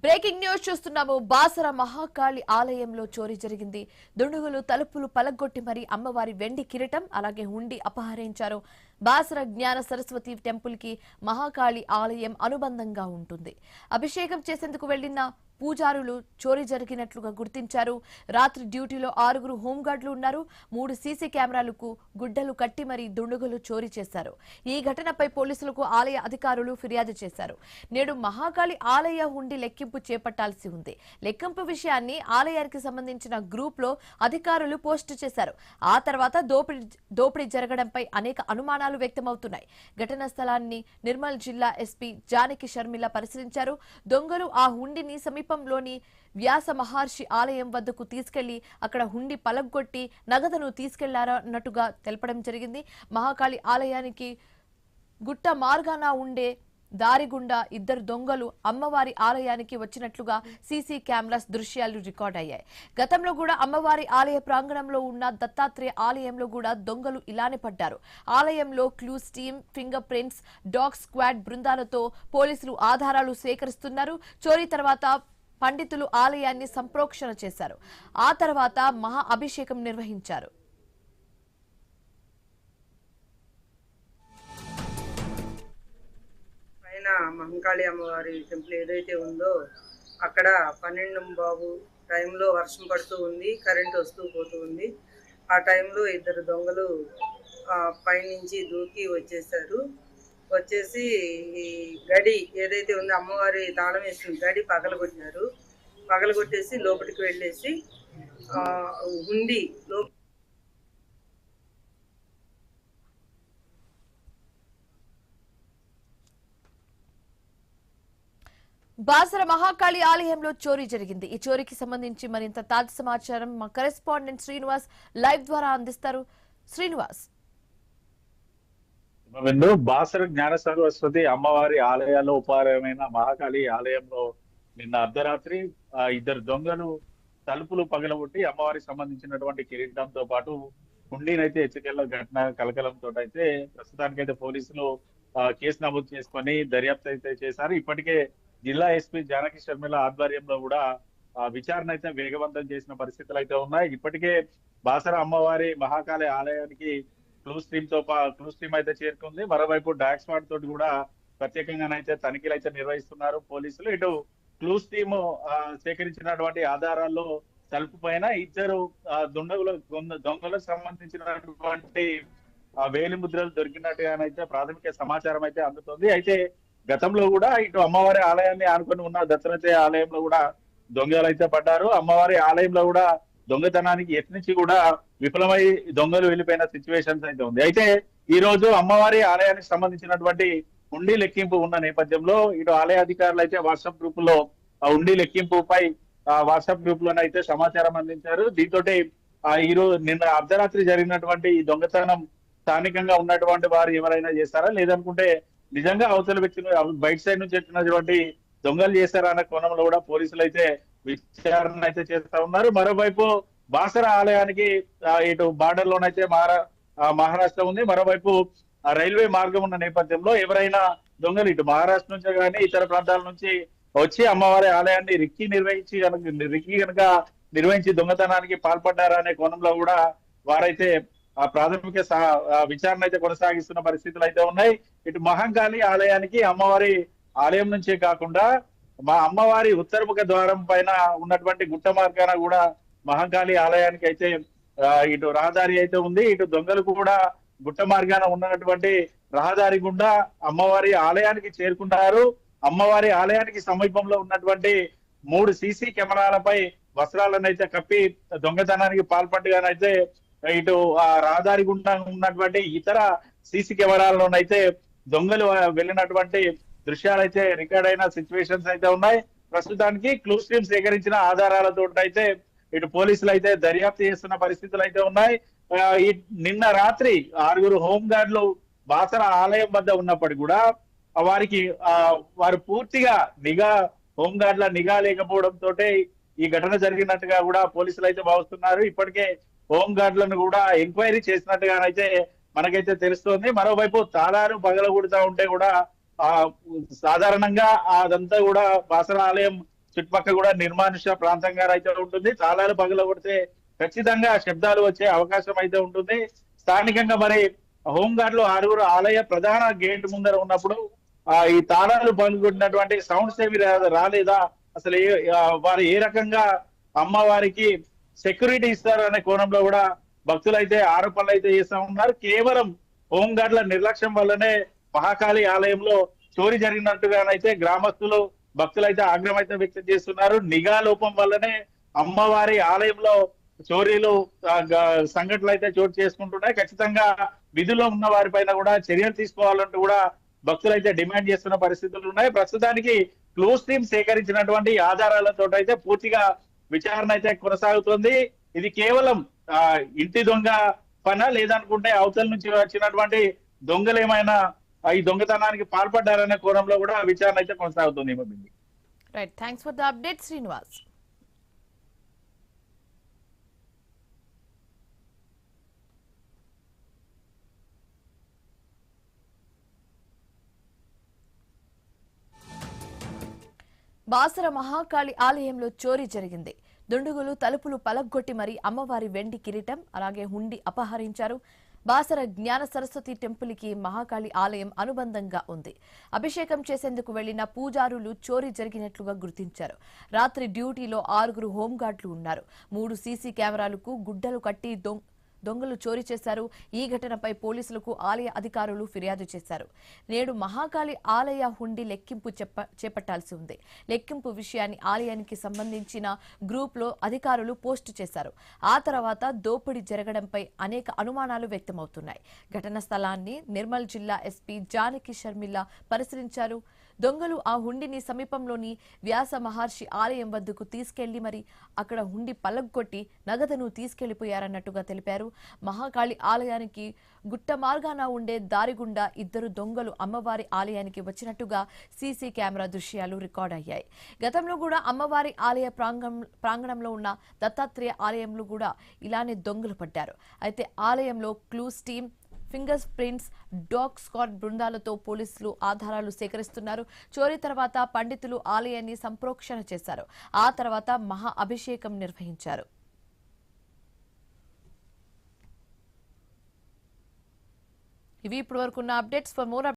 Breaking news చూస్తున్నాము. బాసర మహాకాళి ఆలయంలో చోరీ జరిగింది. దుండగులు తలుపులు పలగొట్టి మరి అమ్మవారి వెండి కిరీటం అలాగే హుండీ అపహరించారు. బాసర జ్ఞాన సరస్వతి టెంపుల్ కి మహాకాళి ఆలయం అనుబంధంగా ఉంటుంది. అభిషేకం చేసేందుకు వెళ్లిన పూజారులు చోరీ జరిగినట్లుగా గుర్తించారు. రాత్రి డ్యూటీలో 6 హోంగార్డులు ఉన్నారు. 3 సీసీ కెమెరాలకు గుడ్డలు కట్టి మరీ దుండగులు చోరీ చేశారు. ఈ ఘటనపై పోలీసులకు ఆలయ అధికారులు ఫిర్యాదు చేశారు. నేడు మహాకాళి ఆలయ హుండీ లెక్కింపు చేపట్టాల్సి ఉంది. లెక్కింపు విషయాన్ని ఆలయానికి సంబంధించిన గ్రూప్ లో అధికారులు పోస్టు చేశారు. ఆ తర్వాత దోపిడీ జరగడంపై అనేక అనుమానాలు వ్యక్తమవుతున్నాయి. ఘటనా స్థలాన్ని నిర్మల్ జిల్లా ఎస్పీ జానకి షర్మిల పరిశీలించారు. దొంగలు ఆ హుండీని సమీపంలోని వ్యాస మహర్షి ఆలయం వద్దకు తీసుకెళ్లి అక్కడ హుండీ పలగొట్టి నగదును తీసుకెళ్లారన్నట్టుగా తెలపడం జరిగింది. మహాకాళి ఆలయానికి గుట్ట మార్గాన ఉండే దారి గుండా 2 దొంగలు అమ్మవారి ఆలయానికి వచ్చినట్లుగా సీసీ కెమెరాస్ దృశ్యాలు రికార్డ్ అయ్యాయి. గతంలో కూడా అమ్మవారి ఆలయ ప్రాంగణంలో ఉన్న దత్తాత్రేయ ఆలయంలో కూడా దొంగలు ఇలానే పడ్డారు. ఆలయంలో clues team, fingerprints, dog squad బృందాలతో పోలీసులు ఆధారాలు సేకరిస్తున్నారు. చోరీ తర్వాత పండితులు ఆలయాన్ని సంప్రోక్షణ చేశారు. ఆ తర్వాత మహా అభిషేకం నిర్వహించారు. మహంకాళి అమ్మవారి టెంపుల్ ఏదైతే ఉందో అక్కడ 12 టైంలో వర్షం పడుతూ ఉంది, కరెంట్ వస్తూ పోతూ ఉంది. ఆ టైంలో 2 దొంగలు పైనుంచి దూకి వచ్చేసి ఈ గడి ఏదైతే ఉందో అమ్మవారి తాళం వేసిన గడి పగలగొట్టేసి లోపలికి వెళ్ళేసి హుండీ బాసర మహాకాళి ఆలయంలో చోరీ జరిగింది. ఈ చోరీకి సంబంధించి మరింత తాజా సమాచారం మా కరెస్పాండెంట్ శ్రీనివాస్ లైవ్ ద్వారా అందిస్తారు. శ్రీనివాస్, బాసర జ్ఞాన సరస్వతి అమ్మవారి ఆలయాల్లో ఉపాలయమైన మహాకాళి ఆలయంలో నిన్న అర్ధరాత్రి 2 దొంగలు తలుపులు పగలగొట్టి అమ్మవారికి సంబంధించినటువంటి కిరీటంతో పాటు హుండీనైతే ఎత్తుకెళ్ల ఘటన కలకలంతో అయితే ప్రస్తుతానికైతే పోలీసులు కేసు నమోదు చేసుకొని దర్యాప్తు అయితే చేశారు. ఇప్పటికే జిల్లా ఎస్పీ జానకి షర్మిల ఆధ్వర్యంలో కూడా విచారణ అయితే వేగవంతం చేసిన పరిస్థితులు అయితే ఉన్నాయి. ఇప్పటికే బాసర అమ్మవారి మహాకాళి ఆలయానికి క్లూస్ టీమ్ అయితే చేరుకుంది. మరోవైపు డాగ్ స్క్వాడ్ తోటి కూడా ప్రత్యేకంగానైతే తనిఖీలు అయితే నిర్వహిస్తున్నారు పోలీసులు. ఇటు క్లూస్ టీమ్ సేకరించినటువంటి ఆధారాల్లో తలుపు పైన 2 దొంగలకు సంబంధించినటువంటి వేలి ముద్రలు దొరికినట్టుగానైతే ప్రాథమిక సమాచారం అయితే అందుతుంది. అయితే గతంలో కూడా ఇటు అమ్మవారి ఆలయాన్ని ఆనుకొని ఉన్న దత్తాత్రేయ ఆలయంలో కూడా దొంగలు అయితే పడ్డారు. అమ్మవారి ఆలయంలో కూడా దొంగతనానికి యత్నించి కూడా విఫలమై దొంగలు వెళ్ళిపోయిన సిచ్యువేషన్స్ అయితే ఉంది. అయితే ఈ రోజు అమ్మవారి ఆలయానికి సంబంధించినటువంటి హుండీ లెక్కింపు ఉన్న నేపథ్యంలో ఇటు ఆలయ అధికారులు అయితే వాట్సాప్ గ్రూప్ లో హుండీ లెక్కింపుపై వాట్సాప్ గ్రూప్ లోనైతే సమాచారం అందించారు. దీంతో ఈ రోజు నిన్న అర్ధరాత్రి జరిగినటువంటి ఈ దొంగతనం స్థానికంగా ఉన్నటువంటి వారు ఎవరైనా చేస్తారా, లేదనుకుంటే నిజంగా అవతల వ్యక్తులు బయట సైడ్ నుంచి వచ్చినటువంటి దొంగలు చేశారా అన్న కోణంలో కూడా పోలీసులు అయితే విచారణ అయితే చేస్తా ఉన్నారు. మరోవైపు బాసర ఆలయానికి ఇటు బార్డర్ లోనైతే మహారాష్ట్ర ఉంది. మరోవైపు రైల్వే మార్గం ఉన్న నేపథ్యంలో ఎవరైనా దొంగలు ఇటు మహారాష్ట్ర నుంచి కానీ ఇతర ప్రాంతాల నుంచి వచ్చి అమ్మవారి ఆలయాన్ని రిక్కి నిర్వహించి దొంగతనానికి పాల్పడ్డారా అనే కోణంలో కూడా వారైతే ప్రాథమిక విచారణ అయితే కొనసాగిస్తున్న పరిస్థితులు అయితే ఉన్నాయి. ఇటు మహంకాళి ఆలయానికి అమ్మవారి ఆలయం నుంచే కాకుండా మా అమ్మవారి ఉత్తరముఖ ద్వారం పైన ఉన్నటువంటి గుట్ట మార్గాన కూడా మహంకాళి ఆలయానికి అయితే ఇటు రహదారి అయితే ఉంది. ఇటు దొంగలు కూడా గుట్ట మార్గాన ఉన్నటువంటి రహదారి గుండా అమ్మవారి ఆలయానికి చేరుకుంటారు. అమ్మవారి ఆలయానికి సమీపంలో ఉన్నటువంటి 3 సీసీ కెమెరాలపై వస్త్రాలను అయితే కప్పి దొంగతనానికి పాల్పట్టుగానైతే ఇటు ఆ రహదారి గుండా ఉన్నటువంటి ఇతర సీసీ కెమెరాల్లోనైతే దొంగలు వెళ్ళినటువంటి దృశ్యాలైతే రికార్డ్ అయిన సిచ్యువేషన్స్ అయితే ఉన్నాయి. ప్రస్తుతానికి క్లూస్ టీమ్ సేకరించిన ఆధారాలతో అయితే ఇటు పోలీసులు అయితే దర్యాప్తు చేస్తున్న పరిస్థితులు అయితే ఉన్నాయి. నిన్న రాత్రి 6 హోంగార్డులు బాసర ఆలయం వద్ద ఉన్నప్పటికీ కూడా వారు పూర్తిగా హోంగార్డుల నిఘా లేకపోవడంతో ఈ ఘటన జరిగినట్టుగా కూడా పోలీసులు అయితే భావిస్తున్నారు. ఇప్పటికే హోంగార్డులను కూడా ఎంక్వైరీ చేసినట్టుగానైతే మనకైతే తెలుస్తోంది. మరోవైపు తాళాలు పగలగొడుతూ ఉంటే కూడా సాధారణంగా అదంతా కూడా బాసర ఆలయం చుట్టుపక్కల కూడా నిర్మానుష్య ప్రాంతంగా అయితే ఉంటుంది. తాళాలు పగలగొడితే ఖచ్చితంగా శబ్దాలు వచ్చే అవకాశం అయితే ఉంటుంది. స్థానికంగా మరి హోంగార్డులు 6గురు ఆలయ ప్రధాన గేట్ ముందర ఉన్నప్పుడు ఈ తాళాలు పగలగొట్టినటువంటి సౌండ్స్ ఏవి రాలేదా, అసలు వారు ఏ రకంగా అమ్మవారికి సెక్యూరిటీ ఇస్తారు అనే కోణంలో కూడా భక్తులు అయితే ఆరోపణలు అయితే చేస్తా ఉన్నారు. కేవలం హోంగార్డుల నిర్లక్ష్యం వల్లనే మహాకాళి ఆలయంలో చోరీ జరిగినట్టుగానైతే గ్రామస్తులు భక్తులు అయితే ఆగ్రహం అయితే వ్యక్తం చేస్తున్నారు. నిఘా లోపం వల్లనే అమ్మవారి ఆలయంలో చోరీలు సంఘటనలు అయితే చోటు చేసుకుంటున్నాయి. ఖచ్చితంగా విధుల్లో ఉన్న వారి పైన కూడా చర్యలు తీసుకోవాలంటూ కూడా భక్తులు అయితే డిమాండ్ చేస్తున్న పరిస్థితులు ఉన్నాయి. ప్రస్తుతానికి క్లోజ్ టీమ్ సేకరించినటువంటి ఆధారాలతో అయితే పూర్తిగా విచారణ అయితే కొనసాగుతుంది. ఇది కేవలం ఇంటి దొంగ పనా లేదనుకుంటే అవతల నుంచి వచ్చినటువంటి దొంగలు ఏమైనా ఈ దొంగతనానికి పాల్పడ్డారనే కోణంలో కూడా విచారణ అయితే కొనసాగుతుంది. Right, thanks for the update Srinivas. Basara Mahakali ఆలయంలో చోరీ జరిగింది. దుండుగులు తలుపులు పలగ్గొట్టి మరీ అమ్మవారి వెండి కిరీటం అలాగే హుండీ అపహరించారు. బాసర జ్ఞాన సరస్వతి టెంపుల్ కి మహాకాళి ఆలయం అనుబంధంగా ఉంది. అభిషేకం చేసేందుకు వెళ్లిన పూజారులు చోరీ జరిగినట్లుగా గుర్తించారు. రాత్రి డ్యూటీలో 6గురు హోంగార్డులు ఉన్నారు. 3 సీసీ కెమెరాలకు గుడ్డలు కట్టి దొంగలు చోరీ చేశారు. ఈ ఘటనపై పోలీసులకు ఆలయ అధికారులు ఫిర్యాదు చేశారు. నేడు మహాకాళి ఆలయ హుండీ లెక్కింపు చేపట్టాల్సి ఉంది. లెక్కింపు విషయాన్ని ఆలయానికి సంబంధించిన గ్రూప్లో అధికారులు పోస్టు చేశారు. ఆ తర్వాత దోపిడీ జరగడంపై అనేక అనుమానాలు వ్యక్తమవుతున్నాయి. ఘటన స్థలాన్ని నిర్మల్ జిల్లా ఎస్పీ జానకి షర్మిల పరిశీలించారు. దొంగలు ఆ హుండీని సమీపంలోని వ్యాస మహర్షి ఆలయం వద్దకు తీసుకెళ్లి మరి అక్కడ హుండీ పలగ్గొట్టి నగదును తీసుకెళ్లిపోయారన్నట్టుగా తెలిపారు. మహాకాళి ఆలయానికి గుట్ట మార్గాన ఉండే దారి గుండా 2 దొంగలు అమ్మవారి ఆలయానికి వచ్చినట్టుగా సీసీ కెమెరా దృశ్యాలు రికార్డ్ అయ్యాయి. గతంలో కూడా అమ్మవారి ఆలయ ప్రాంగణంలో ఉన్న దత్తాత్రేయ ఆలయంలో కూడా ఇలానే దొంగలు పడ్డారు. అయితే ఆలయంలో clues team, fingerprints, dog squad బృందాలతో పోలీసులు ఆధారాలు సేకరిస్తున్నారు. చోరీ తర్వాత పండితులు ఆలయాన్ని సంప్రోక్షణ చేశారు. ఆ తర్వాత మహా అభిషేకం నిర్వహించారు. ఇవి ఇప్పటివరకున్న అప్డేట్స్. For more